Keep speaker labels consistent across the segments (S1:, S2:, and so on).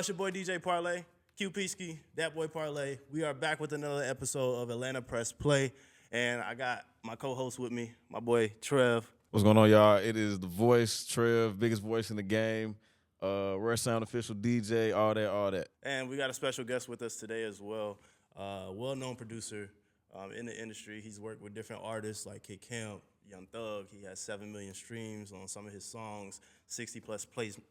S1: it's your boy DJ Parlay, Q Peasky, that boy Parlay. We are back with another episode of Atlanta Press Play, and I got my co-host with me, my boy Trev.
S2: What's going on, y'all? It is the voice, Trev, biggest voice in the game, Rare Sound official DJ, all that.
S1: And we got a special guest with us today as well, well-known producer in the industry. He's worked with different artists like KCamp, Young Thug. He has 7 million streams on some of his songs, 60-plus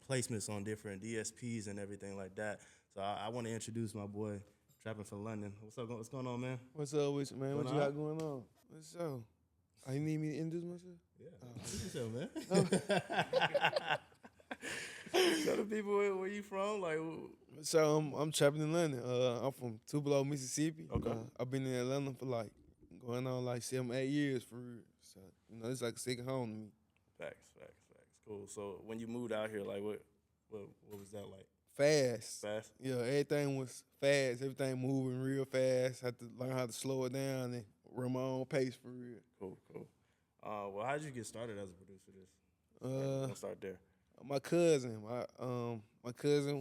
S1: placements on different DSPs and everything like that. So I want to introduce my boy, Trappin from London. What's up? What's going on, man?
S3: What's up with you, man? What you got going on? What's up? You need me to introduce myself?
S1: Yeah. Introduce yourself, man. Tell the people where you from. Like,
S3: So I'm Trappin in London. I'm from Tupelo, Mississippi.
S1: Okay.
S3: I've been in Atlanta for going on 7-8 years for real. So it's like a second home to me.
S1: Facts. Cool. So when you moved out here, like, what was that like?
S3: Fast.
S1: Yeah,
S3: everything was fast. Everything moving real fast. Had to learn how to slow it down and run my own pace for real.
S1: Cool. Well, how did you get started as a producer? Let's start there.
S3: My cousin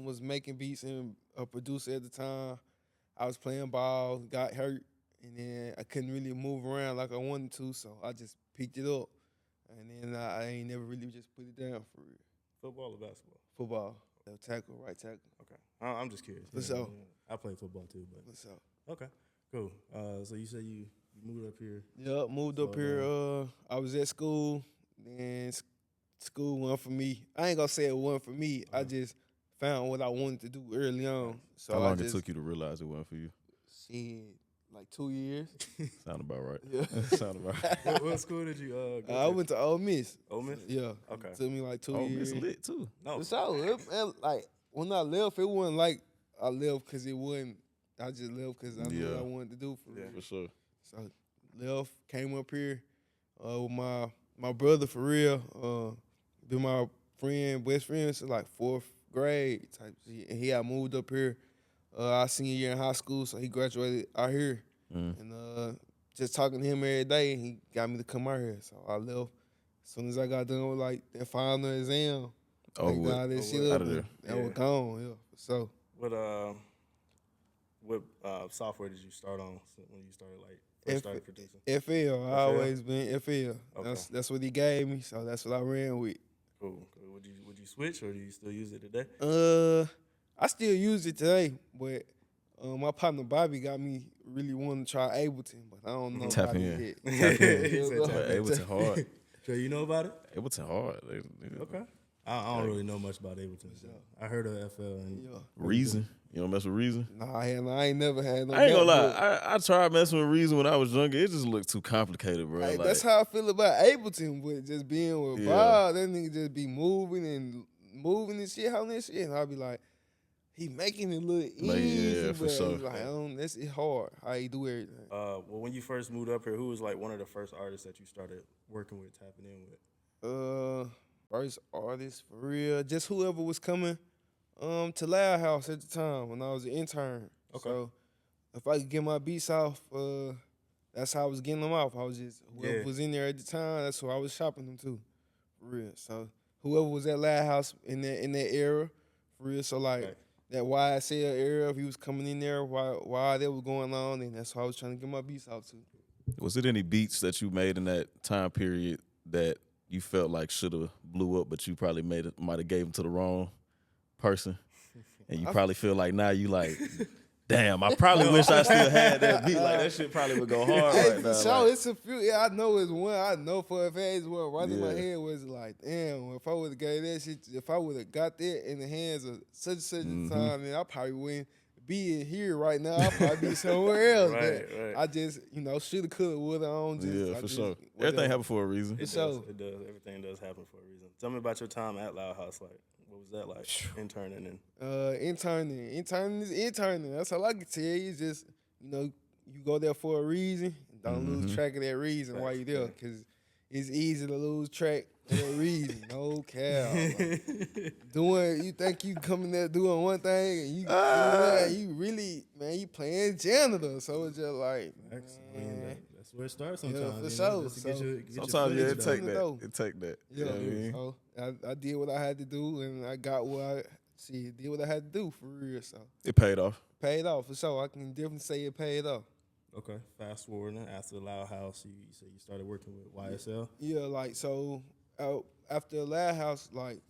S3: was making beats and a producer at the time. I was playing ball, got hurt, and then I couldn't really move around like I wanted to, so I just picked it up. And then I ain't never really just put it down for real.
S1: Football or basketball?
S3: Football. Left tackle, right tackle.
S1: Okay. I'm just curious.
S3: For sure.
S1: I play football too, but.
S3: For sure.
S1: Okay. Cool. So you said you moved up here?
S3: Yep, moved up here. I was at school, and school wasn't for me. I ain't gonna say it wasn't for me. I just found what I wanted to do early on. So
S2: How long it took you to realize it wasn't for you?
S3: Shit, like 2 years.
S2: Sound about right.
S3: Yeah.
S2: Sound about right.
S1: What school did you go to?
S3: I went to Ole Miss.
S1: Ole Miss?
S3: Yeah.
S1: Okay.
S3: It took me like 2
S2: Oh,
S3: years.
S2: it's lit too.
S1: No.
S3: So, like, when I left, it wasn't like I left because it wasn't. I just left because I knew what I wanted to do for real.
S2: For sure.
S3: So, left, came up here with my brother for real. Been my best friend since like 4th grade type shit. And he had moved up here our senior year in high school, so he graduated out here. And just talking to him every day, he got me to come out here. So I left as soon as I got done with like that final exam. That shit up, that was gone. Yeah. So
S1: what software did you start on when you started first started producing?
S3: FL. I always been FL.
S1: Okay.
S3: That's what he gave me, so that's what I ran with.
S1: Cool. Would you switch or do you still use it today?
S3: I still use it today, but my partner Bobby got me really wanting to try Ableton, but I don't know
S2: Tap
S3: how
S2: in.
S3: to hit.
S2: Ableton hard.
S1: So you know about it?
S2: Ableton hard.
S1: Okay. I don't really know much about Ableton. So I heard of FL and
S2: Reason. You don't mess with Reason?
S3: Nah, I ain't never had no.
S2: I ain't gonna lie. I tried messing with Reason when I was younger. It just looked too complicated, bro.
S3: Like, that's how I feel about Ableton, but just being with Bob, that nigga just be moving and shit, how that shit, and I'll be like, he making it look easy, but
S2: for sure.
S3: Like, it's hard how he do everything.
S1: well, when you first moved up here, who was like one of the first artists that you started working with, tapping in with?
S3: First artist for real, just whoever was coming to Loud House at the time when I was an intern.
S1: Okay.
S3: So if I could get my beats off, that's how I was getting them off. I was just whoever was in there at the time, that's who I was shopping them to, for real. So whoever was at Loud House in that era, for real. So like that YSL era, if he was coming in there while that was going on, and that's who I was trying to get my beats off to.
S2: Was it any beats that you made in that time period that you felt like should have blew up, but you probably might have gave them to the wrong person, and you probably feel like now you like, damn, I probably wish I still had that beat. Like that shit probably would go hard right now.
S3: So it's a few. Yeah, I know it's one. I know for a fact it's one. Right in my head was like, damn, if I would have gave that shit, if I would have got that in the hands of such and such a time, then I probably wouldn't be in here right now. I'd probably be somewhere else.
S1: Right.
S3: I just, shoulda, coulda, woulda, on.
S2: For sure. Everything happened for a reason.
S1: It does. Everything does happen for a reason. Tell me about your time at Loud House. Like, what was that like? Interning and
S3: interning. That's all I can tell you. It's just, you go there for a reason. Don't lose track of that reason while you're there, because it's easy to lose track of that reason. No cap. Like, you think you coming there doing one thing, and you really, man, you playing janitor. So it's just like, man.
S1: That's where it starts sometimes.
S3: Yeah, for sure.
S2: Sometimes it take that. It take that.
S3: Yeah.
S2: You know what I mean?
S3: So I did what I had to do, and I got what I see, did what I had to do for real. So
S2: It paid off.
S3: paid off for sure. I can definitely say it paid off.
S1: Okay. Fast forwarding after the Loud House, you said you started working with YSL.
S3: Yeah, like so after the Loud House, like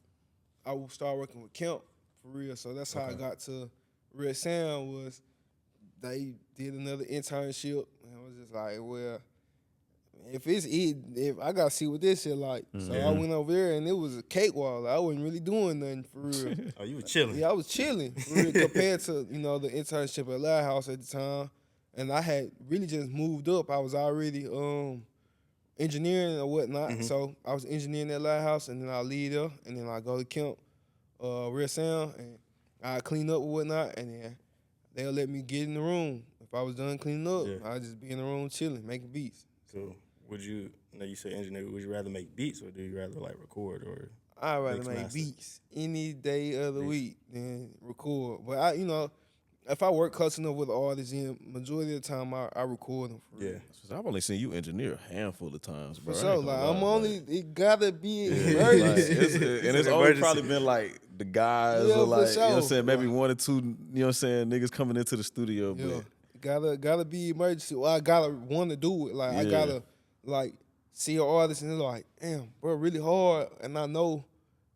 S3: I would start working with Kemp for real. So that's how I got to Red Sound. Was they did another internship, and I was just like, well, if I gotta see what this shit like. So I went over there, and it was a cakewalk. Like, I wasn't really doing nothing for real.
S1: Oh, you were chilling.
S3: Yeah, I was chilling for real, compared to the internship at Loud House at the time, and I had really just moved up. I was already engineering or whatnot, so I was engineering at Loud House, and then I leave there, and then I go to Kemp, Red Sound, and I clean up or whatnot, and then they'll let me get in the room. If I was done cleaning up, I'd just be in the room chilling, making beats.
S1: So would you? Now you say engineer. Would you rather make beats or do you rather like record or?
S3: I'd rather
S1: mix
S3: make
S1: master?
S3: beats any day of the week than record. But if I work close enough with artists, majority of the time I record them for real.
S2: So I've only seen you engineer a handful of times, bro.
S3: For
S2: I
S3: sure,
S2: ain't gonna
S3: like
S2: lie,
S3: I'm only
S2: like,
S3: it gotta be
S2: like,
S3: emergency.
S2: and it's only probably been like the guys
S3: Yeah,
S2: or
S3: for
S2: like you know what I'm
S3: sure.
S2: saying, maybe one or two, you know what I'm saying, niggas coming into the studio,
S3: Yeah,
S2: but
S3: gotta be emergency. Well, I gotta want to do it. Like I gotta like see an artist and they're like, damn, bro, really hard. And I know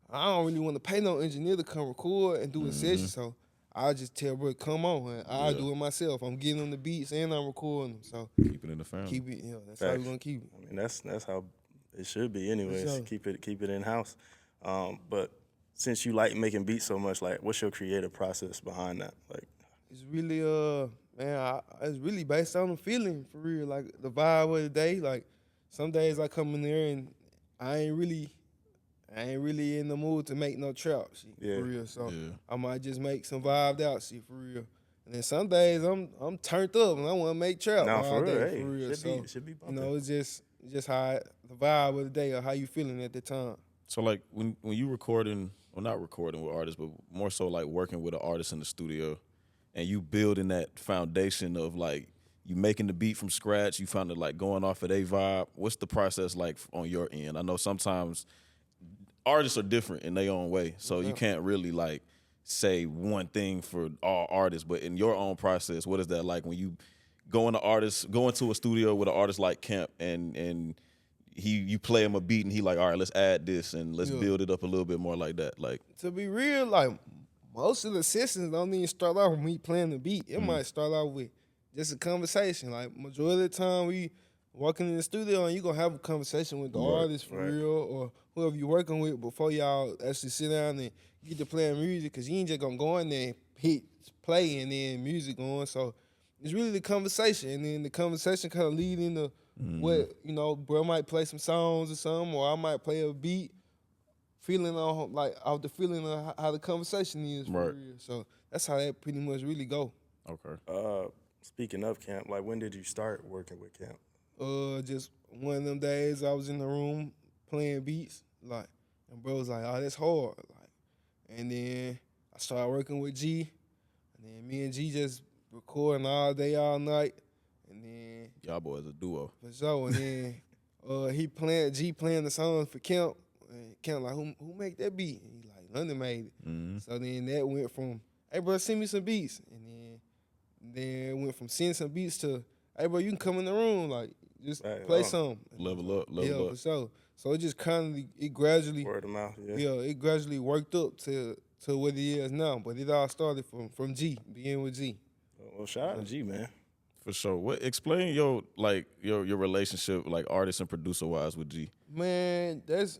S3: I don't really want to pay no engineer to come record and do a session, so I just tell bro, come on, and I'll do it myself. I'm getting on the beats and I'm recording them, so
S2: keep it in the family.
S3: keep it. Yeah, that's how we're gonna keep it.
S1: I mean, that's how it should be, anyways.
S3: sure.
S1: Keep it in house. But since you like making beats so much, like, what's your creative process behind that? Like,
S3: It's really man, it's really based on the feeling for real, like the vibe of the day. Like some days I come in there and I ain't really in the mood to make no trap shit for real. So I might just make some vibed out shit for real. And then some days I'm turned up and I want to make trap all
S1: for real,
S3: day
S1: hey,
S3: for real.
S1: should be
S3: You
S1: bumping.
S3: know, it's just how the vibe of the day or how you feeling at the time.
S2: So like when you recording, well not recording with artists, but more so like working with an artist in the studio, and you building that foundation of like you making the beat from scratch, you found it like going off of their vibe. What's the process like on your end? I know sometimes artists are different in their own way, so you can't really like say one thing for all artists. But in your own process, what is that like when you go into a studio with an artist like Camp and you play him a beat and he like, all right, let's add this and let's build it up a little bit more like that. Like
S3: To be real, like most of the sessions don't even start off with me playing the beat. It might start off with just a conversation. Like majority of the time we walking in the studio and you gonna have a conversation with the artist for real or whoever you're working with before y'all actually sit down and get to playing music, because you ain't just gonna go in there and hit play and then music going. So it's really the conversation, and then the conversation kind of lead into what, bro might play some songs or something, or I might play a beat feeling on like off the feeling of how the conversation is for real. So that's how that pretty much really go.
S2: okay.
S1: Speaking of Camp, like, when did you start working with Camp?
S3: Just one of them days I was in the room playing beats, like, and bro was like, "Oh, that's hard," like, and then I started working with G, and then me and G just recording all day, all night, and then
S2: Y'all boys a duo.
S3: for sure, and then G playing the songs for Kemp, and Kemp like, who make that beat? And he like, London made it. So then that went from, hey bro, send me some beats, and then it went from sending some beats to, hey bro, you can come in the room, like, just play some.
S2: Level up.
S3: For sure. So it just it gradually,
S1: Word of mouth,
S3: it gradually worked up to what it is now. But it all started from G, being with G.
S1: Well, shout out to G, man.
S2: For sure. Explain your relationship, like artist and producer wise, with G.
S3: Man, that's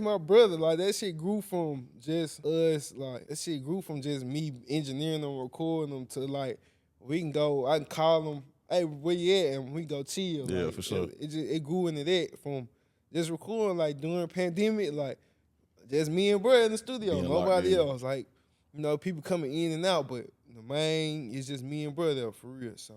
S3: my brother. Like that shit grew from just us. Like that shit grew from just me engineering them, recording them to like I can call him, hey, where you at? And we go chill.
S2: Yeah,
S3: like,
S2: for sure.
S3: It grew into that from just recording like during pandemic, like just me and bro in the studio,
S2: Being
S3: nobody
S2: locked in.
S3: else. Like, people coming in and out, but the main is just me and bro there for real. So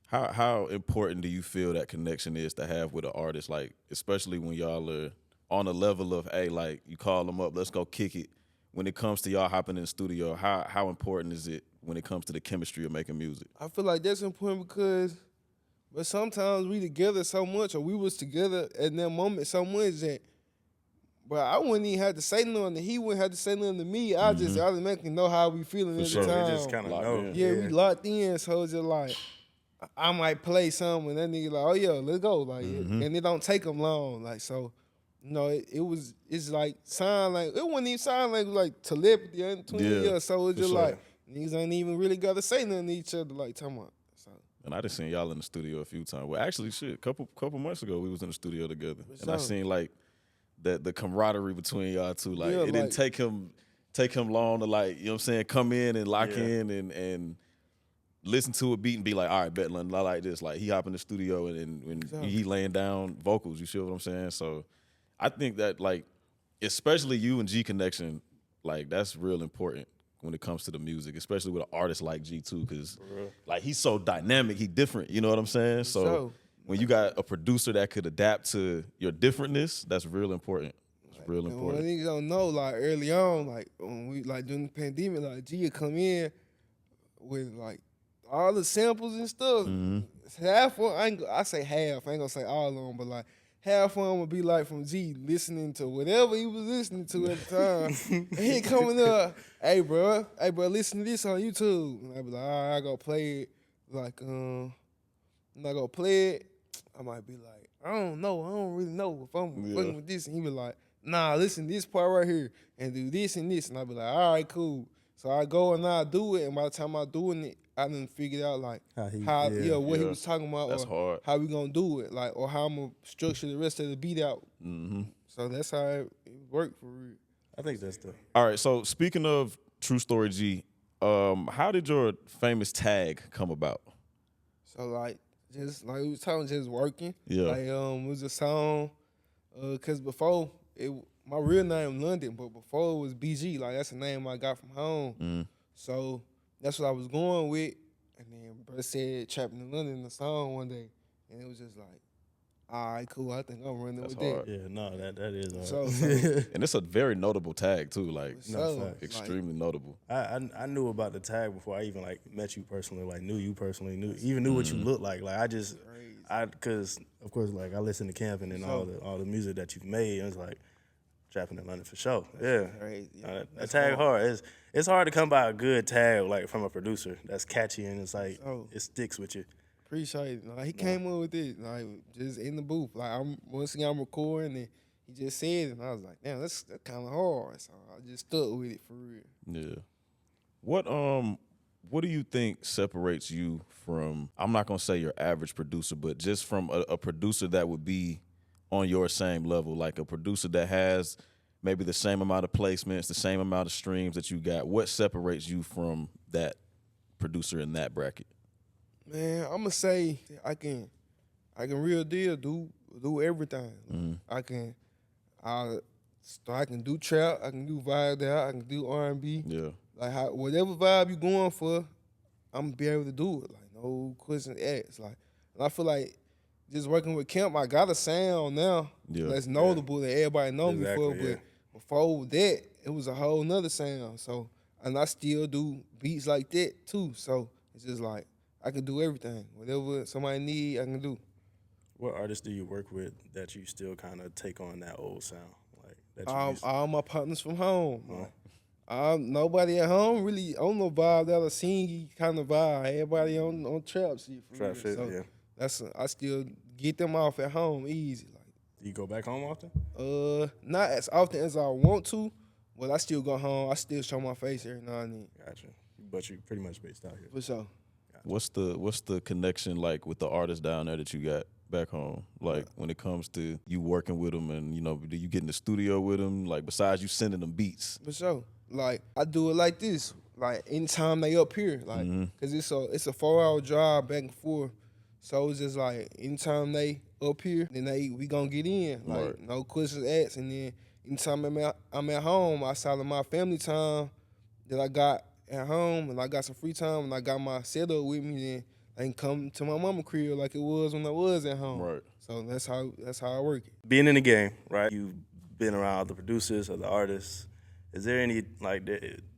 S2: How important do you feel that connection is to have with an artist, like especially when y'all are on a level of, hey, like you call them up, let's go kick it. When it comes to y'all hopping in the studio, how important is it when it comes to the chemistry of making music?
S3: I feel like that's important but sometimes we together so much, or we was together at that moment so much that, but I wouldn't even have to say nothing. He wouldn't have to say nothing to me. I just automatically know how we feeling at
S2: sure.
S3: the
S1: We
S3: time.
S1: just kind of
S2: Locked
S1: know.
S2: in.
S3: Yeah, we locked in, so it's just like I might play something, and that nigga like, oh yeah, let's go, like, and it don't take him long, like so. You know, it's like sign language. It wasn't even sign language, like telepathy in between
S2: Yeah,
S3: us. So it's
S2: for
S3: just
S2: sure.
S3: like niggas ain't even really gotta say nothing to each other, like talking about. So
S2: And I just seen y'all in the studio a few times. Well, actually, shit, a couple months ago we was in the studio together, and I
S3: sure.
S2: seen like the camaraderie between y'all two. Like
S3: Yeah,
S2: it didn't
S3: like-
S2: take him long to like, you know what I'm saying, come in and lock
S1: Yeah.
S2: in and listen to a beat and be like, all right, bet, I like this. Like he hop in the studio and when he laying down vocals, you feel what I'm saying? So I think that like, especially you and G Connection, like that's real important when it comes to the music, especially with an artist like G2, because like he's so dynamic, he different. You know what I'm saying? So
S3: sure.
S2: when you got a producer that could adapt to your differentness, that's real important. It's real
S3: And
S2: important.
S3: when niggas don't know, like early on, like when we like during the pandemic, like G would come in with like all the samples and stuff. Half of I say half, I ain't gonna say all of them, but like half of them would be like from G listening to whatever he was listening to at the time. And he coming up, hey bro, listen to this on YouTube. And I be like, all right, I go play it. Like, I'm not gonna play it. I might be like, I don't know. I don't really know if I'm fucking with this. And he be like, nah, listen to this part right here and do this and this. And I be like, all right, cool. So I go and I do it. And by the time I'm doing it, I done figured out like what he was talking about,
S2: That's
S3: or
S2: hard.
S3: how we gonna do it, like, or how I'm gonna structure the rest of the beat out. So that's how it worked for real.
S1: I think that's the.
S2: All right, so speaking of True Story G, how did your famous tag come about?
S3: So like just like we was talking, just working.
S2: Yeah.
S3: Like it was a song, cause before my real name London, but before it was BG. Like that's the name I got from home. So that's what I was going with. And then bro said Trappin in London the song one day, and it was just like, all right, cool. I think I'm running
S2: That's
S3: with
S2: hard.
S3: that.
S1: Yeah, no, that is hard.
S3: So
S2: And it's a very notable tag too, like
S1: facts.
S2: extremely notable.
S1: I knew about the tag before I even like met you personally, like knew you personally, knew what you looked like. Like cause of course like I listened to Camping and all the music that you've made, and it's like Trappin in London for sure. Yeah,
S3: crazy.
S1: that tag hard. It's hard to come by a good tag like from a producer that's catchy and it's like it sticks with you.
S3: Appreciate it. Like, he came up with it, like just in the booth. Like once again I'm recording and he just said it, and I was like, damn, that's kind of hard. So I just stuck with it for real.
S2: Yeah. What do you think separates you from, I'm not gonna say your average producer, but just from a producer that would be on your same level, like a producer that has maybe the same amount of placements, the same amount of streams that you got? What separates you from that producer in that bracket?
S3: Man, I'm gonna say I can real deal do everything. I can do trap, I can do vibe out, I can do R&B.
S2: Yeah.
S3: Like whatever vibe you going for, I'm gonna be able to do it. Like no questions asked. Like, and I feel like just working with Camp, I got a sound now that's notable that everybody know me for. But before that, it was a whole nother sound. So, and I still do beats like that too. So it's just like I can do everything. Whatever somebody need, I can do.
S1: What artists do you work with that you still kind of take on that old sound? Like that you used to?
S3: All my partners from home. Nobody at home really on no vibe that a singy kind of vibe. Everybody on trap shit.
S1: Trap shit,
S3: so
S1: yeah.
S3: I still get them off at home easy. Like,
S1: Do you go back home often?
S3: not as often as I want to, but I still go home. I still show my face every now and then.
S1: Gotcha. But you pretty much based out here.
S3: For sure.
S2: What's the connection like with the artists down there that you got back home? Like when it comes to you working with them, and do you get in the studio with them? Like besides you sending them beats.
S3: For sure. Like I do it like this. Like anytime they up here, like cause it's a 4-hour drive back and forth. So it's just like anytime they up here, then we gonna get in. Like no questions asked. And then anytime I'm at home, outside of my family time that I got at home, and I got some free time, and I got my setup with me, then I can come to my mama crib like it was when I was at home.
S2: Right.
S3: So that's how I work it.
S1: Being in the game, right? You've been around other producers, other artists. Is there any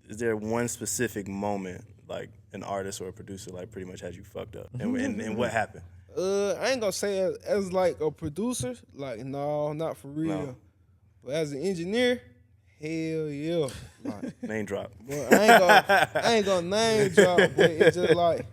S1: is there one specific moment like an artist or a producer like pretty much had you fucked up, and what happened?
S3: I ain't gonna say as like a producer. Like no, not for real.
S1: No.
S3: But as an engineer, hell yeah. Like,
S1: Name drop.
S3: well, I ain't gonna name drop, but it's just like,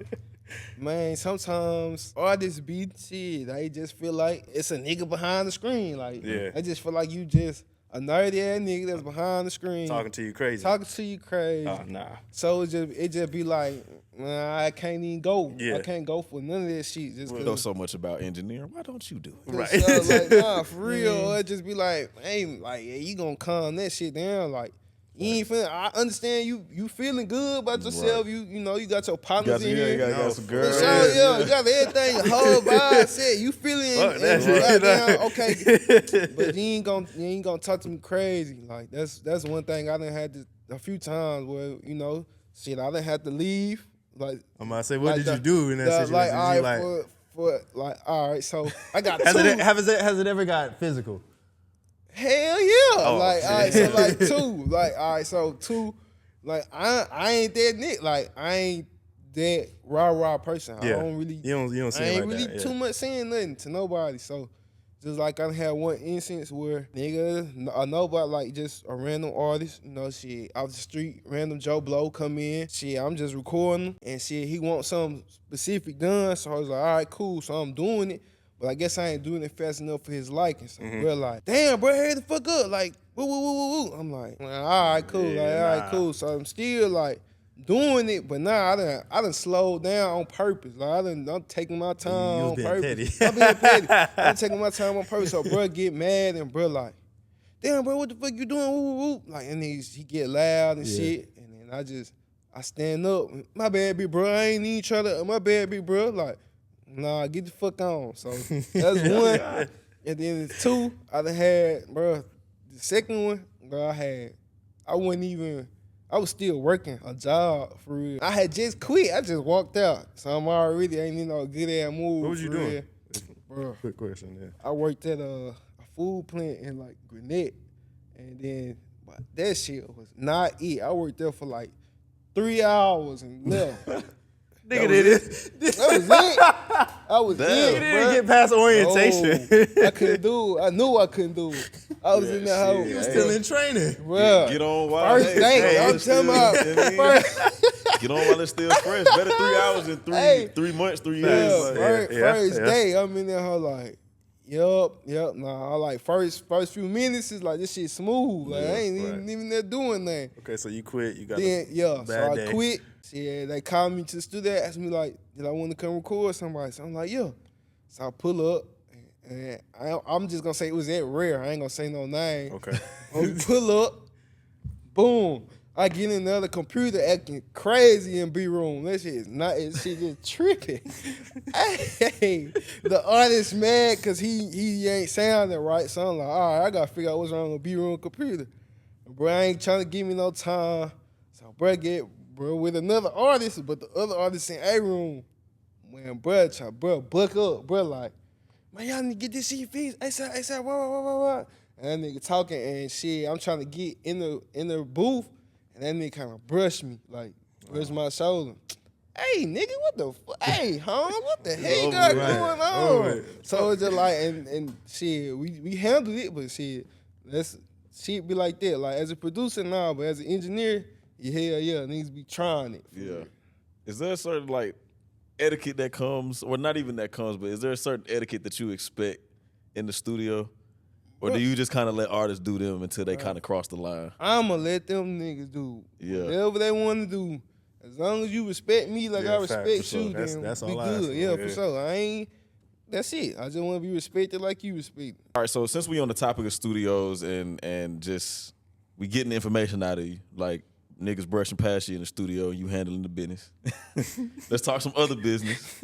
S3: man, sometimes artists be shit. They just feel like it's a nigga behind the screen. Like,
S1: Yeah.
S3: I just feel like you just a nerdy ass nigga that's behind the screen.
S1: Talking to you crazy.
S3: Talking to you crazy.
S1: Oh, nah.
S3: So it just be like, nah, I can't even go.
S1: Yeah.
S3: I can't go for none of that shit. Just
S2: You know so much about engineering. Why don't you do it?
S1: Right.
S3: So, like, nah, for real. Or it just be like, hey, like, yeah, you gonna calm that shit down. Like, you ain't feeling. I understand you feeling good about yourself.
S2: Right.
S3: You know you got your partners in
S2: You
S3: here.
S2: got some
S3: For
S2: girls.
S3: sure, yeah, you got everything. Your whole vibe set. You feeling
S1: Fuck that
S3: and
S1: shit.
S3: goddamn, okay. But you ain't gonna talk to me crazy. Like that's one thing I done had a few times where shit I done had to leave. Like
S1: I'm about to say, what
S3: like
S1: did you do in that situation?
S3: Like,
S1: Did
S3: all
S1: you,
S3: right, for like, all right, so I got
S1: has
S3: two.
S1: it ever got physical?
S3: Hell yeah!
S1: Oh,
S3: like, all right,
S1: shit.
S3: so like two. Like, all right, so two. Like, I ain't that nigga. Like, I ain't that rah person.
S1: Yeah.
S3: I don't really.
S1: You don't see
S3: I
S1: it
S3: ain't
S1: like
S3: really
S1: that. Yeah.
S3: too much saying nothing to nobody. So, just like I had one instance where nobody, like just a random artist, shit, off the street, random Joe Blow come in. Shit, I'm just recording him, and shit, he wants something specific done. So I was like, all right, cool. So I'm doing it. But I guess I ain't doing it fast enough for his liking. So bro, like, damn, bro, hurry the fuck up. Like, woo, woo, woo, woo, woo. I'm like, all right, cool.
S1: Yeah,
S3: like, all right,
S1: nah.
S3: cool. So I'm still like doing it, but now I done slowed down on purpose. Like, I'm taking my time
S1: You was
S3: on
S1: being
S3: purpose.
S1: petty.
S3: I'm being petty. I'm taking my time on purpose. So bro get mad and bro like, damn, bro, what the fuck you doing? Woo, woo, woo. Like, and then he get loud and shit. And then I stand up. My bad, big bro. I ain't even trying to. My bad, big bro. Like, nah, get the fuck on. So that's one. And then it's two. I done had, bro. The second one, bro, I was still working a job for real. I had just quit. I just walked out. So I'm already ain't in no good ass mood.
S1: What was you
S3: for
S1: doing?
S3: real. Bro,
S1: Quick question. Yeah.
S3: I worked at a food plant in like Gwinnett. And then but that shit was not it. I worked there for like 3 hours and left.
S1: Nigga did it.
S3: That was it. I was
S2: Damn.
S3: it,
S1: You
S3: bruh.
S1: didn't get past orientation.
S3: No, I couldn't do it. I knew I couldn't do it. I was in the house.
S1: You still in training.
S3: Bruh.
S2: Get on while
S3: First day, I'm talking about. First,
S2: Get on while it's still fresh. Better 3 hours than three
S3: Hey.
S2: 3 months, 3
S3: yeah,
S2: years.
S3: first day, I'm in there house like, yup. Nah, I like first few minutes is like this shit smooth. Like I ain't even there doing nothing.
S1: Okay, so you quit. You got
S3: Then
S1: a
S3: so
S1: bad
S3: I
S1: day.
S3: quit. Yeah, they called me to the studio, asked me like, did I want to come record somebody? So I'm like, yeah. So I pull up, and I'm just gonna say it was that rare. I ain't gonna say no name.
S1: Okay.
S3: We pull up, boom. I get in the other computer acting crazy in B room. That shit is not. That shit just tripping. Hey, the artist mad because he ain't sounding right. So I'm like, all right, I gotta figure out what's wrong with B room computer. Bro, I ain't trying to give me no time. So bro with another artist, but the other artist in A room. When bro buck up, bro like, man, y'all need to get this shit fixed. I said, what? And that nigga talking and shit. I'm trying to get in the booth, and that nigga kind of brushed me, like brushed my shoulder. Hey, nigga, what the fuck? Hey, what the hell you got going on? So it's just like, and shit, we handled it, but shit, shit be like that. Like as a producer now, but as an engineer, hell yeah, niggas be trying it.
S2: Yeah. Is there a certain like etiquette that comes, or not even that comes, but is there a certain etiquette that you expect in the studio? Or do you just kind of let artists do them until they kind of cross the line?
S3: I'ma let them niggas do
S2: Yeah.
S3: whatever they want to do. As long as you respect me like
S1: Yeah,
S3: I
S1: fact,
S3: respect
S1: for sure.
S3: you, then
S1: That's
S3: we
S1: all I ask
S3: good.
S1: for,
S3: Yeah,
S1: yeah.
S3: for sure. That's it. I just want to be respected like you respect.
S2: All right, so since we on the topic of studios and just we getting the information out of you, like niggas brushing past you in the studio and you handling the business. Let's talk some other business.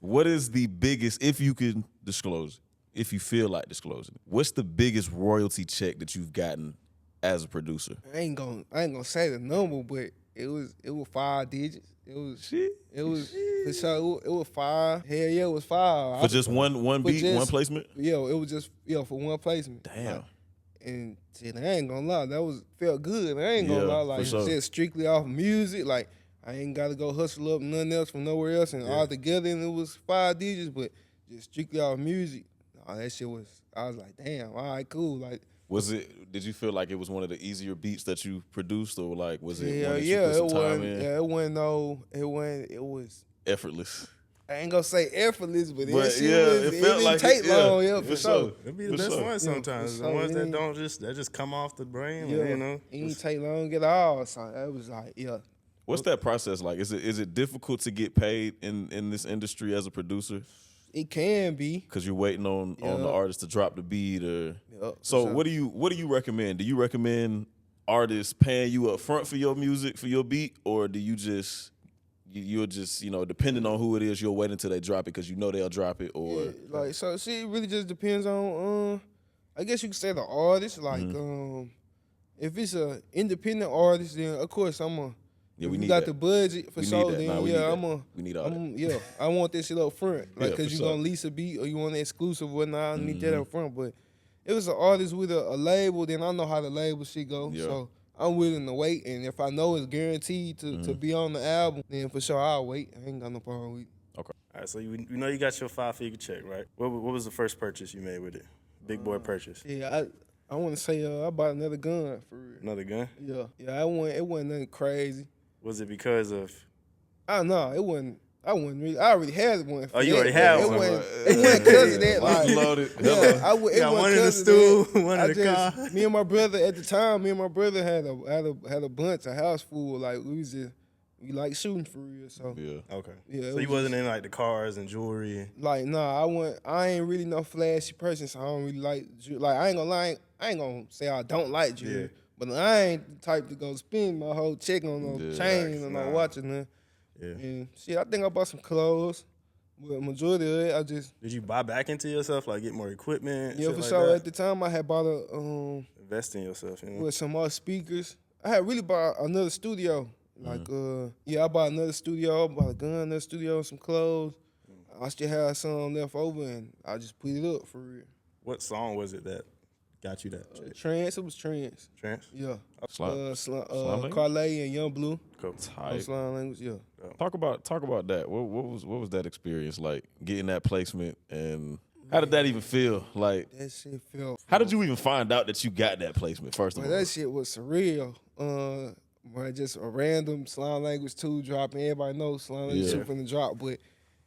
S2: What is the biggest, if you can disclose it, if you feel like disclosing it, what's the biggest royalty check that you've gotten as a producer?
S3: I ain't gonna say the number, but it was 5 digits. It was for sure. It was 5. Hell yeah, it was 5.
S2: For just one beat, one placement?
S3: Yeah, it was just for one placement.
S2: Damn.
S3: And shit, I ain't gonna lie, felt good. I ain't gonna lie, like
S2: for sure.
S3: shit strictly off music. Like I ain't gotta go hustle up nothing else from nowhere else, and all together, and it was 5 digits, but just strictly off music. Oh, that shit was. I was like, damn, all right, cool. Like
S2: Did you feel like it was one of the easier beats that you produced, or like was it one that
S3: Yeah,
S2: you put some time in?
S3: it wasn't no, it was.
S2: Effortless.
S3: I ain't gonna say effortless, but
S2: But
S3: it
S2: felt
S3: didn't
S2: like
S3: take long,
S2: yeah,
S3: for sure.
S1: It'd be the
S2: For
S1: best
S2: sure.
S1: ones
S3: Yeah,
S1: sometimes.
S3: for
S1: The
S3: sure.
S1: ones
S3: It
S1: that
S3: ain't-
S1: don't just come off the brain.
S3: Yeah,
S1: You know,
S3: it didn't take long at all. So it was like,
S2: What's that process like? Is it difficult to get paid in this industry as a producer?
S3: it can be.
S2: Because you're waiting on the artist to drop the beat, or
S3: Yeah,
S2: so.
S3: for
S2: What do you recommend? Do you recommend artists paying you up front for your music, for your beat, or do you just you're just depending on who it is, you'll wait until they drop it because you know they'll drop it, or
S3: Yeah, like so. See, it really just depends on. I guess you could say the artist. Like, if it's a independent artist, then of course I'm a.
S2: Yeah,
S3: if
S2: we
S3: you
S2: need
S3: got
S2: that.
S3: the budget for
S2: We need
S3: sure,
S2: that.
S3: then
S2: Nah, we need that.
S3: I'm a.
S2: We need all that.
S3: Yeah, I want this shit up front, like,
S2: Yeah,
S3: cause
S2: for
S3: you
S2: sure.
S3: gonna lease a beat or you want an exclusive or whatnot. I need that up front. But if it's an artist with a label, then I know how the label shit go.
S2: Yeah.
S3: So I'm willing to wait, and if I know it's guaranteed to be on the album, then for sure I'll wait. I ain't got no problem with it.
S1: All right, so you know you got your 5-figure check, right? What was the first purchase you made with it? Big boy purchase.
S3: Yeah, I want to say I bought another gun for real.
S1: Another gun?
S3: Yeah, it wasn't nothing crazy.
S1: Was it because of?
S3: I don't know, it wasn't. I wasn't really. I already had one.
S1: Oh, you already had
S3: it
S1: one.
S3: It wasn't because of that. Like,
S2: loaded.
S3: yeah, it
S1: got
S3: wasn't
S1: one in the
S3: 'cause of
S1: stool,
S3: that.
S1: one in the car.
S3: Me and my brother at the time. Me and my brother had a bunch, a house full. Like we like shooting for real. So
S2: Yeah.
S1: Okay.
S3: Yeah, it
S1: So you
S3: was
S1: wasn't in like the cars and jewelry.
S3: like, nah, I ain't really no flashy person, so I don't really like like, I ain't gonna lie, I ain't gonna say I don't like jewelry,
S1: Yeah.
S3: but I ain't the type to go spend my whole check on no
S2: Yeah,
S3: chain and no
S1: nah.
S3: watch or nothing.
S1: Yeah.
S3: And shit, I think I bought some clothes, but majority of it, I just,
S1: Did you buy back into yourself, like get more equipment?
S3: yeah,
S1: shit
S3: for
S1: like
S3: sure.
S1: that?
S3: At the time, I had bought a,
S1: Invest in yourself. You know?
S3: with some more speakers. I had really bought another studio. Like, I bought another studio, I bought a gun, another studio, some clothes. I still had some left over, and I just put it up for real.
S1: What song was it that got you that check?
S3: Trance, it was Trance.
S1: Trance?
S3: Yeah.
S2: Slime language?
S3: Carlay and Young Blue.
S1: Cool.
S2: Tight.
S3: Slime language, yeah.
S2: Talk about that. What was that experience like, getting that placement, and how did that even feel? Like,
S3: That shit felt.
S2: how did you even find out that you got that placement? First of
S3: Well,
S2: all,
S3: that shit was surreal. Just a random Slime Language 2 drop, and everybody knows Slime Language
S2: Yeah.
S3: 2 from the drop, but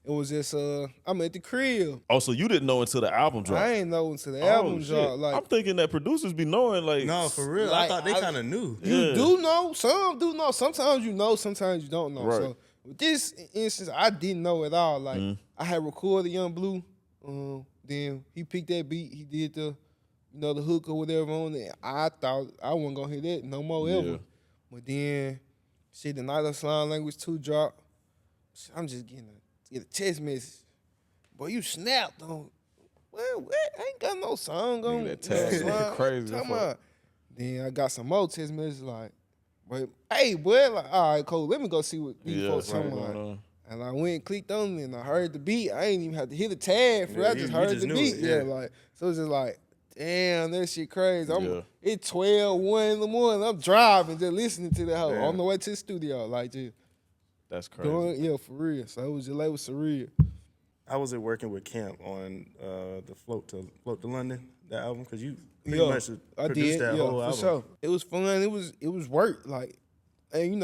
S3: it was just I'm at the crib.
S2: oh, so you didn't know until the album dropped?
S3: I ain't know until the
S2: Oh,
S3: album
S2: shit.
S3: dropped. Like,
S2: I'm thinking that producers be knowing, like,
S1: No, for real.
S3: Like,
S1: I thought they
S3: I-
S1: kind of knew.
S3: you
S2: Yeah.
S3: do know, some do know. Sometimes you know, sometimes you don't know.
S2: Right.
S3: So with this instance, I didn't know at all. Like, I had recorded Young Blue. Then he picked that beat. He did the hook or whatever on it. I thought I wasn't gonna hear that no more ever.
S2: Yeah.
S3: But then, shit, the night of Slime Language 2 dropped. I'm just getting a text message. Boy, you snapped on. Well, what? I ain't got no song on.
S2: that tag
S3: Slime.
S2: crazy.
S3: Talking about. Then I got some more text messages like, but hey, boy, like, all right, cool. Let me go see what these
S2: Yeah,
S3: folks
S2: right,
S3: talking
S2: going
S3: about.
S2: on.
S3: And I went and clicked on it, and I heard the beat. I ain't even have to hit the tag for it.
S1: Yeah,
S3: I just
S1: you
S3: heard
S1: just
S3: the
S1: knew
S3: beat.
S1: it,
S3: Yeah,
S1: yeah.
S3: like, so it's just like, damn, that shit crazy.
S2: Yeah.
S3: It's 12, 1 in the morning. I'm driving, just listening to the hoe
S1: Damn.
S3: on the way to the studio. Like, just
S2: That's crazy.
S3: going, yeah, for real. So it was surreal.
S1: How was it working with Camp on the Float to London, that album? Because you pretty
S3: Yeah,
S1: much
S3: I
S1: produced
S3: did,
S1: that
S3: yeah,
S1: whole
S3: for
S1: album.
S3: sure. It was fun. It was work. Like, and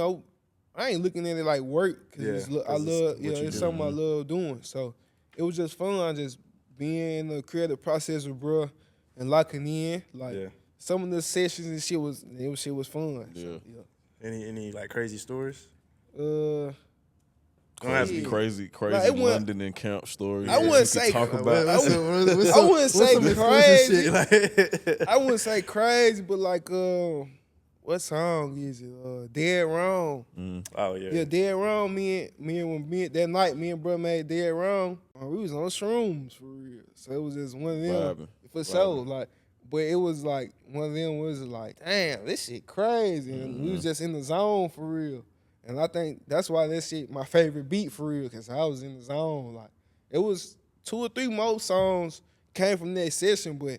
S3: I ain't looking at it like work because
S1: Yeah,
S3: I
S1: 'cause it's
S3: love,
S1: what you
S3: it's
S1: do.
S3: something I love doing. So it was just fun, just being in the creative process with bruh and locking in. Like,
S1: Yeah.
S3: some of the sessions and shit was fun.
S2: Yeah.
S3: So,
S1: Any like crazy stories?
S3: yeah.
S1: Don't have to be
S3: Yeah.
S2: Crazy
S3: Like, it wasn't-
S2: London and Camp story.
S3: I
S2: that
S3: wouldn't
S2: you could
S3: say-
S2: talk
S3: I
S2: about.
S3: I wouldn't say crazy.
S1: Like,
S3: I wouldn't say crazy, but like, what song is it? Dead Wrong.
S1: oh yeah.
S3: Yeah, Dead Wrong. That night, me and bro made Dead Wrong. We was on shrooms for real. So it was just one of them
S2: Vibing.
S3: for sure. Like, but it was like one of them was like, damn, this shit crazy. And we was just in the zone for real. And I think that's why that shit my favorite beat for real, cause I was in the zone. Like, it was 2 or 3 more songs came from that session, but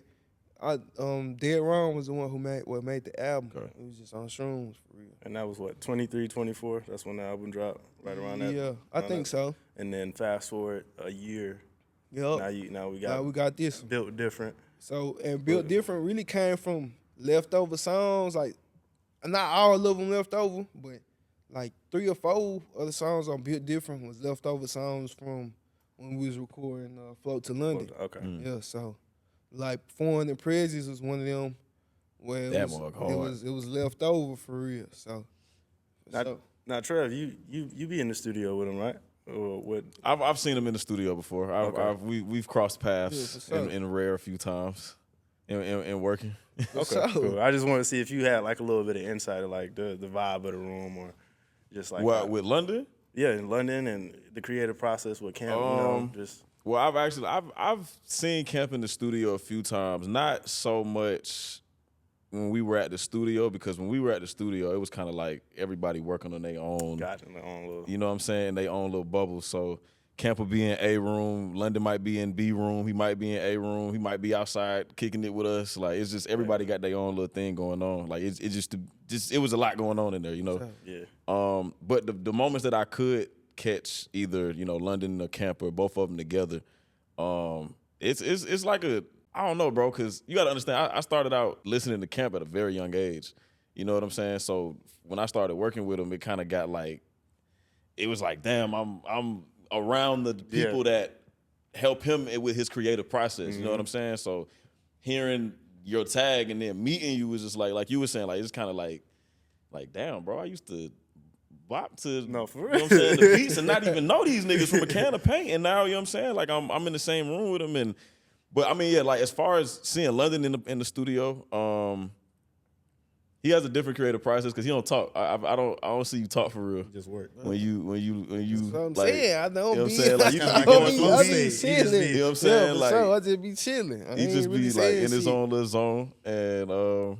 S3: Dead Wrong was the one who made the album.
S2: Okay.
S3: It was just on shrooms for real.
S1: And that was what, 23, 24? That's when the album dropped, right around that.
S3: Yeah, I
S1: around
S3: think
S1: that.
S3: so.
S1: And then fast forward a year,
S3: Yup.
S1: now we
S3: Now
S1: got
S3: we got this.
S1: built different.
S3: So and built different really came from leftover songs. Like not all of them leftover, but like 3 or 4 of the songs on Built Different was leftover songs from when we was recording Float to London.
S1: Okay.
S3: Yeah, so like Foreign and Prezzies was one of them where
S2: That mug hard.
S3: it was left over for real. So
S1: Now, Trev, you be in the studio with him, right? Or what?
S2: I've seen him in the studio before. We've crossed paths
S3: Yeah, for sure.
S2: in rare a few times in working.
S1: Okay, cool. I just want to see if you had like a little bit of insight of like the vibe of the room or just like
S2: What, with London?
S1: Yeah, in London and the creative process with Camp. Just
S2: Well, I've seen Camp in the studio a few times. Not so much when we were at the studio, because when we were at the studio, it was kind of like everybody working on their own.
S1: got in their own little.
S2: You know what I'm saying? Their own little bubble. So Camp will be in A room. London might be in B room. He might be in A room. He might be outside kicking it with us. Like, it's just everybody got their own little thing going on. Like, it was a lot going on in there, you know?
S1: Yeah.
S2: But the moments that I could catch either, you know, London or Camp or both of them together, it's like I don't know, bro, because you got to understand, I started out listening to Camp at a very young age. You know what I'm saying? So when I started working with him, it kind of got like, it was like, damn, I'm around the people that help him with his creative process. You know what I'm saying? So hearing your tag and then meeting you was just like you were saying, like, it's kind of like, damn, bro, I used to bop to,
S1: No, for
S2: you
S1: real.
S2: know what I'm saying, the beats and not even know these niggas from a can of paint. And now, you know what I'm saying, like, I'm in the same room with them. But I mean, yeah, like, as far as seeing London in the studio, he has a different creative process because he don't talk. I don't see you talk for real.
S1: Just work.
S2: When you
S3: That's what I'm
S2: like,
S3: saying. I don't
S2: you know what I'm
S3: be.
S2: saying? Like, you
S3: I
S2: just be
S3: don't
S2: going
S3: be-
S2: through
S3: I
S2: the
S3: be
S2: scene.
S3: chilling.
S2: You know what I'm saying?
S3: Yeah, for
S2: Like,
S3: sure. I just be chilling. I
S2: he
S3: ain't
S2: just
S3: really
S2: be like
S3: saying
S2: in his
S3: shit.
S2: own little zone. And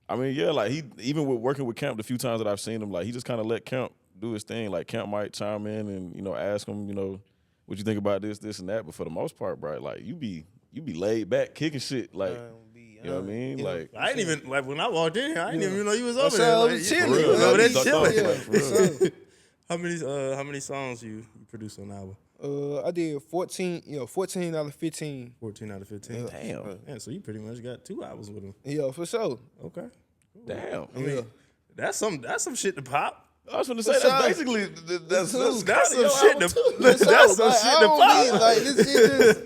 S2: I mean, yeah, like, he even with working with Camp the few times that I've seen him, like, he just kind of let Camp do his thing. Like, Camp might chime in and, you know, ask him, you know, what you think about this, and that. But for the most part, bro, like, you be laid back, kicking shit, like, you know what I mean?
S3: Yeah.
S2: Like,
S1: I didn't even like when I walked in here. I didn't even know you was
S3: That's
S1: over there.
S3: how I
S1: Like,
S3: was
S1: you-
S3: chilling.
S2: for real,
S1: over there
S2: he ducked
S1: chilling.
S2: off, like, for real.
S3: So,
S1: How many songs you produced on the album?
S3: I did 14 out of 15.
S1: 14 out of 15.
S2: Damn.
S1: Yeah, so you pretty much got 2 albums with him.
S3: Yeah, for sure.
S1: Okay.
S2: Damn.
S1: I mean, that's some shit to pop.
S2: I was gonna say,
S3: For
S2: that's
S3: sure.
S2: basically that's
S1: That's some
S2: kinda your
S1: shit
S2: album
S1: to
S2: too.
S1: that's some
S3: Like,
S1: shit
S3: I
S1: to
S3: don't
S1: pop.
S3: be, like, this shit just,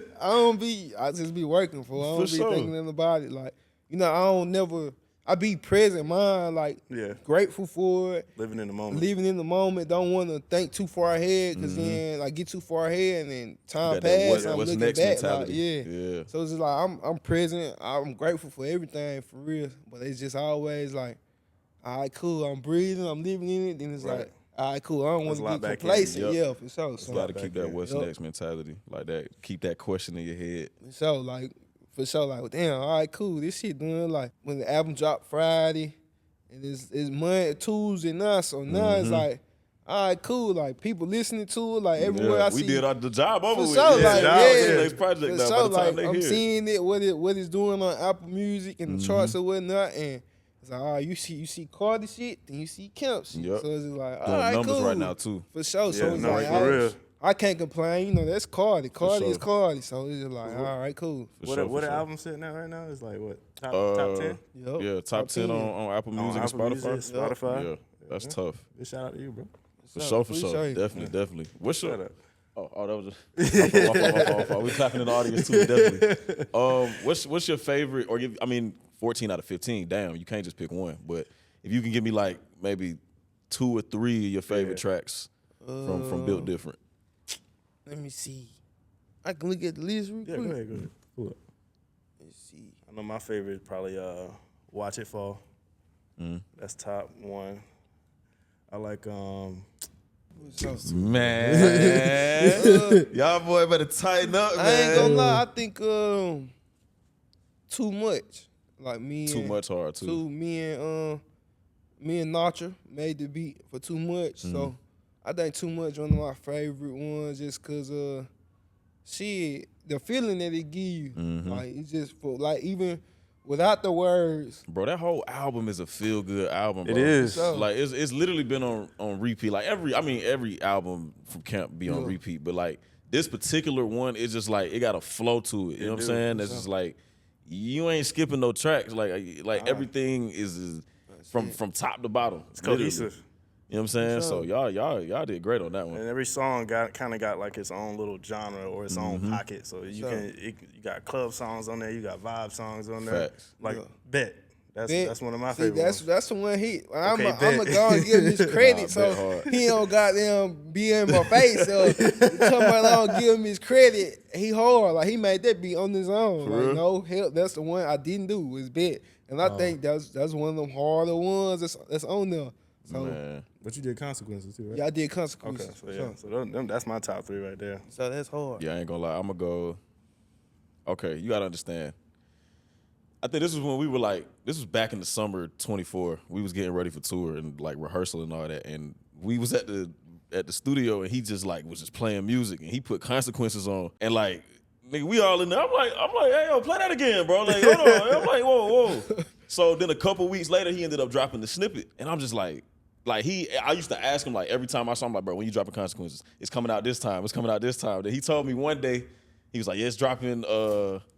S3: I just be working for. I don't
S2: For
S3: be
S2: sure.
S3: thinking about it. Like, you know, I be present mind, like,
S1: Yeah.
S3: grateful for it.
S1: Living in the moment.
S3: Living in the moment, don't want to think too far ahead, because then like get too far ahead and then time
S2: Got that
S3: pass. I'm
S2: what's
S3: looking
S2: next
S3: back,
S2: mentality.
S3: like,
S2: Yeah.
S3: So it's just like I'm present. I'm grateful for everything for real, but it's just always like, all right, cool. I'm breathing. I'm living in it. Then it's
S1: Right.
S3: like, all right, cool. I don't
S1: There's
S3: want
S1: a
S3: to
S1: lot
S3: get
S1: back in.
S3: complacent.
S2: Yep.
S3: Yeah, for sure.
S2: You
S3: So,
S2: gotta
S1: back
S2: keep that
S1: in.
S2: what's
S3: Yup.
S2: next mentality, like that. Keep that question in your head.
S3: for sure, like, damn, all right, cool. This shit done. Like, when the album dropped Friday, and it's Monday, Tuesday now, so now it's like, all right, cool. Like, people listening to it, like, everywhere I
S2: we
S3: see.
S2: did the job over
S3: For
S2: with.
S3: sure,
S2: Yeah,
S3: like,
S2: job
S3: yeah.
S2: is the next project
S3: For
S2: now.
S3: sure,
S2: By the time
S3: like,
S2: they
S3: I'm
S2: hear.
S3: seeing it, what it's doing on Apple Music and the charts or whatnot, and it's like, all right, you see Cardi shit, then you see Kemp shit.
S2: Yep.
S3: So it's just like, all
S2: Doing
S3: right,
S2: numbers
S3: cool.
S2: right now too.
S3: For sure. So
S1: Yeah,
S3: it's
S1: no,
S3: like,
S1: for real.
S3: I can't complain. You know, that's Cardi. Cardi is
S2: sure.
S3: Cardi. So it's just like, all right, cool.
S2: For
S1: What
S2: sure.
S1: album sitting at right now? It's like what? Top 10?
S3: Yup.
S2: Yeah, top 10 on Apple Music and
S1: Apple
S2: Spotify.
S1: Music, Spotify.
S2: Yeah, that's tough.
S1: Big shout out to you, bro.
S2: For sure.
S3: appreciate it.
S2: Definitely. What's
S1: Shout
S2: your?
S1: out.
S2: Oh, that was just my fault. We clapping in the audience too, definitely. What's your favorite? Or 14 out of 15. Damn, you can't just pick one. But if you can give me like maybe 2 or 3 of your favorite tracks from Built Different.
S3: Let me see. I can look at the list real
S1: Yeah,
S3: quick.
S1: go ahead. Pull up.
S3: Let's see.
S1: I know my favorite is probably Watch It Fall. That's top 1. I like
S2: Man, y'all boy better tighten up, man.
S3: I ain't gonna lie. I think too much. Like me.
S2: Too
S3: and-
S2: much hard too.
S3: Me and Natra made the beat for Too Much. So I think Too Much one of my favorite ones just cause shit, the feeling that it give you. Like it's just for like even without the words.
S2: Bro, that whole album is a feel good album. Bro.
S1: It is.
S3: So-
S2: Like it's literally been on repeat. Like every album from Camp be on
S3: Yeah.
S2: repeat, but like this particular one, it's just like it got a flow to it. You know what I'm saying? It's just like you ain't skipping no tracks. Like everything is from top to bottom.
S1: It's cohesive.
S2: Literally. You know what I'm saying? So y'all did great on that one.
S1: And every song got like its own little genre or its own pocket. So you got club songs on there, you got vibe songs on there.
S2: Facts.
S1: Like Bet. That's one of my favorite ones.
S3: That's the one I'm
S1: Okay,
S3: going to go and give him his credit
S2: Bet
S3: so
S2: hard.
S3: he don't goddamn be in my face. So come along, give him his credit. He hard. Like, he made that beat on his own.
S2: real?
S3: Like, no help. That's the one I didn't do was Bet. And I think that's one of them harder ones that's on there. So,
S2: Man.
S1: But you did Consequences too, right?
S3: yeah, I did Consequences.
S1: Okay, so yeah. So that's my top 3 right there.
S3: So that's hard.
S2: Yeah, I ain't gonna lie. I'm gonna go. Okay, you gotta understand. I think this was when we were like, this was back in the summer 24. We was getting ready for tour and like rehearsal and all that. And we was at the studio and he just like was just playing music and he put Consequences on and like, nigga, we all in there. I'm like, hey, yo, play that again, bro. Like, hold on. I'm like, whoa. So then a couple weeks later, he ended up dropping the snippet. And I'm just like I used to ask him like every time I saw him, like, bro, when you dropping Consequences, it's coming out this time. Then he told me one day, he was like, yeah, it's dropping,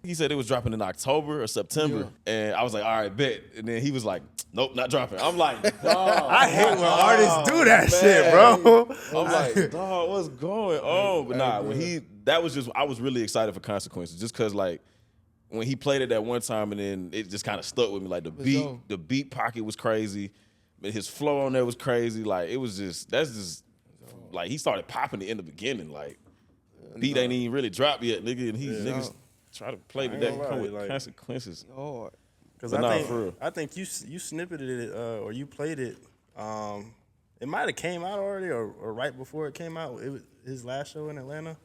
S2: he said it was dropping in October or September. Yeah. And I was like, all right, bet. And then he was like, nope, not dropping. I'm like, dog.
S1: I hate when artists do that shit, bro.
S2: I'm like, dog, what's going on? But nah, I was really excited for Consequences just because like, when he played it that one time and then it just kind of stuck with me. Like the beat pocket was crazy. His flow on there was crazy. Like like he started popping it in the beginning. Like beat ain't even really dropped yet, nigga. And niggas try to play with that come with like, Consequences.
S3: Hard.
S1: Because I think you snippeted it or you played it. It might have came out already or right before it came out. It was his last show in Atlanta.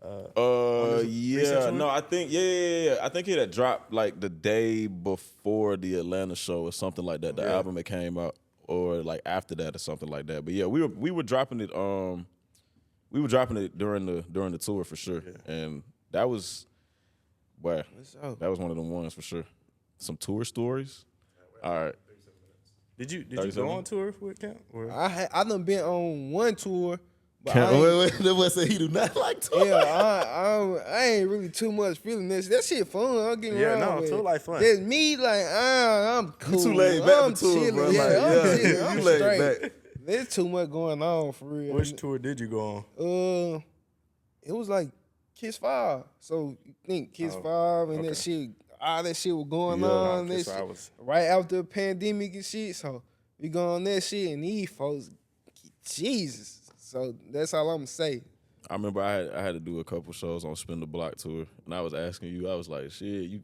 S2: Yeah, no, I think I think it had dropped like the day before the Atlanta show or something like that. The album it came out, or like after that or something like that. But yeah, we were dropping it. We were dropping it during the tour for sure, and that was, that was one of them ones for sure. Some tour stories. All right.
S1: Did you go on tour with Camp?
S3: I done been on one tour.
S2: Wait, that boy said he do not like tour.
S3: Yeah, I ain't really too much feeling this. That shit fun. I'm getting around with
S1: tour like fun.
S3: There's me, like, I'm cool.
S2: You too laid back
S3: I'm
S2: for tour,
S3: chilling.
S2: bro.
S3: Yeah,
S2: Like,
S3: I'm chilling. I'm
S2: you laid
S3: straight.
S2: back.
S3: There's too much going on for real.
S1: Which tour did you go on?
S3: It was like Kiss 5. So you think Kiss 5 and that shit, all that shit was going on. That shit, right after the pandemic and shit. So we go on that shit and these folks, Jesus. So that's all I'm gonna say.
S2: I remember I had to do a couple shows on Spin the Block tour, and I was asking you, I was like, shit, you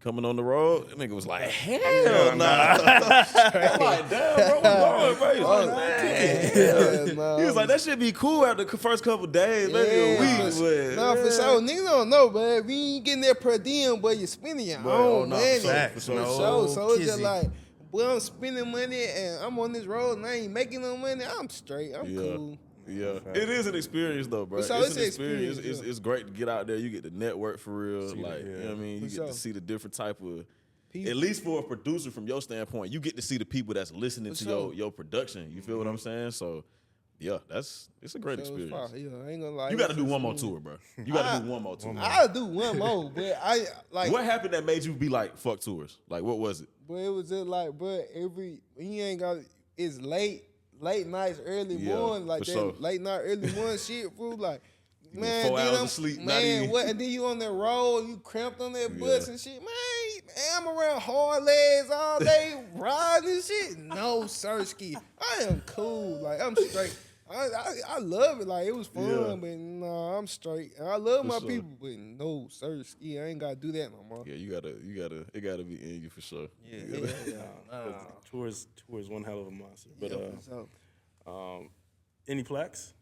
S2: coming on the road? That nigga was like, hell nah. I'm like, damn, bro, what's going, bro? He was like, he was like, that shit be cool after the first couple days, maybe a week.
S3: For sure. Niggas don't know, man. We ain't getting that per diem, but you're spending your own money.
S2: For sure.
S3: So it's just like, boy, I'm spending money and I'm on this road and I ain't making no money. I'm straight. I'm cool.
S2: Yeah, it is an experience though, bro.
S3: So
S2: it's an experience. It's great to get out there. You get to network for real. You know what I mean? You get to see the different type of people. At least for a producer from your standpoint, you get to see the people that's listening to your production. You feel what I'm saying? So yeah, it's a great experience.
S3: Yeah, I ain't gonna lie.
S2: You gotta do one more tour, bro. You gotta do one more tour.
S3: I'll do one more, but I like.
S2: What happened that made you be like, fuck tours? Like, what was it?
S3: But it was just like, bro, he ain't got, it's late nights, early morning, like that late night, early morning shit, bro. Like, man,
S2: 4 hours of sleep,
S3: man, what? And then you on that road, you cramped on that bus and shit, man. I'm around hard legs all day, riding and shit. No, sirski, I am cool. Like, I'm straight. I love it. Like, it was fun, but nah, I'm straight. And I love my people, but no, sirski, I ain't gotta do that no more.
S2: Yeah, it gotta be in you for sure.
S1: Yeah. Tour is one hell of a monster. But any plaques?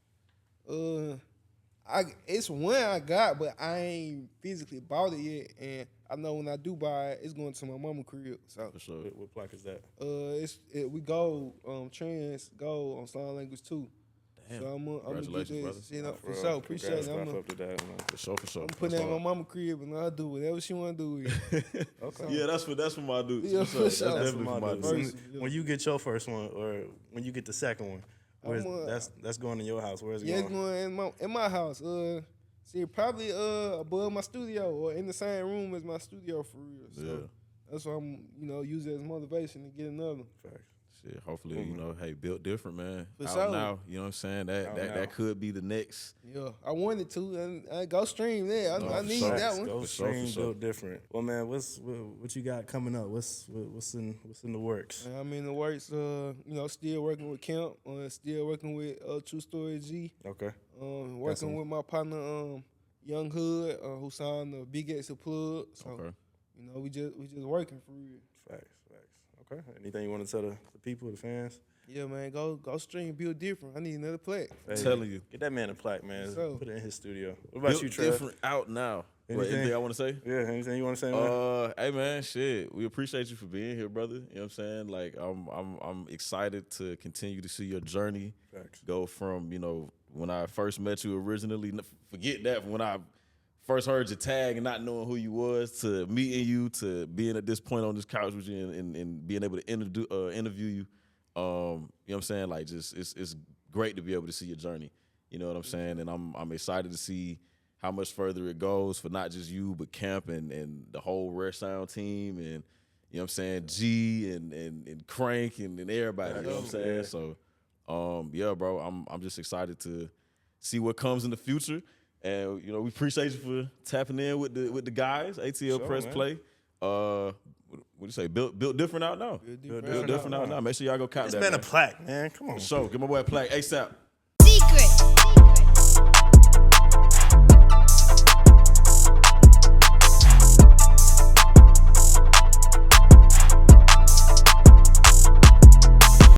S3: It's one I got, but I ain't physically bought it yet. And I know when I do buy it, it's going to my mama crib. So
S2: for sure.
S1: What plaque is that?
S3: We go trans go on sign language too.
S2: Damn.
S3: So I'm gonna get that shit up for
S1: real.
S3: sure. Appreciate it.
S2: For sure.
S3: I'm putting that in my mama crib and I'll do whatever she wanna do with it.
S2: Okay. Yeah, that's for my dudes.
S3: Yeah,
S2: for sure.
S3: sure.
S2: That's definitely for my dudes.
S1: When you get your first one, or when you get the second one, that's going in your house. Where's it going?
S3: Yeah, it's going in my house. See, probably above my studio or in the same room as my studio for real. So that's why I'm, use it as motivation to get another.
S1: Facts.
S2: Shit, hopefully, hey, built different, man.
S3: For
S2: Out
S3: sure.
S2: now, you know what I'm saying? That could be the next.
S3: Yeah, I wanted to, and I go stream there. I need
S2: sure.
S3: that one.
S1: Go
S2: For sure,
S1: stream,
S2: for sure.
S1: built different. Well, man, what you got coming up? What's in the works?
S3: I'm in the works, still working with Camp, still working with True Story G.
S1: Okay.
S3: Working with my partner, Young Hood, who signed the Big X Plug. So,
S2: Okay.
S3: we just working for real.
S1: Facts. Okay. Anything you want to tell the people, the fans?
S3: Yeah, man, go stream, build different. I need another plaque.
S2: I'm telling you.
S1: Get that man a plaque, man.
S3: So.
S1: Put it in his studio. What about
S2: Built
S1: you, Trev?
S2: different out now. Anything I want to say?
S1: Yeah, anything you want to say, man?
S2: Hey man, shit. We appreciate you for being here, brother. You know what I'm saying? Like I'm excited to continue to see your journey
S1: Facts.
S2: go from, when I first met you originally, forget that, when I first heard your tag and not knowing who you was, to meeting you, to being at this point on this couch with you and being able to interview you. You know what I'm saying? Like, just it's great to be able to see your journey. You know what I'm saying? And I'm excited to see how much further it goes for not just you, but Camp and the whole Rare Sound team, and you know what I'm saying, G and Crank and everybody. You know what I'm saying?
S1: Yeah.
S2: So yeah, bro, I'm just excited to see what comes in the future. And we appreciate you for tapping in with the guys. ATL
S1: Sure,
S2: Press
S1: man.
S2: Play. What do you say? Built different out now.
S3: Build
S2: Built different out now. Make sure y'all go count
S1: This
S2: that.
S1: man a
S2: Man.
S1: plaque, man. Come on.
S2: For sure. Give my boy a plaque ASAP.
S4: Secret.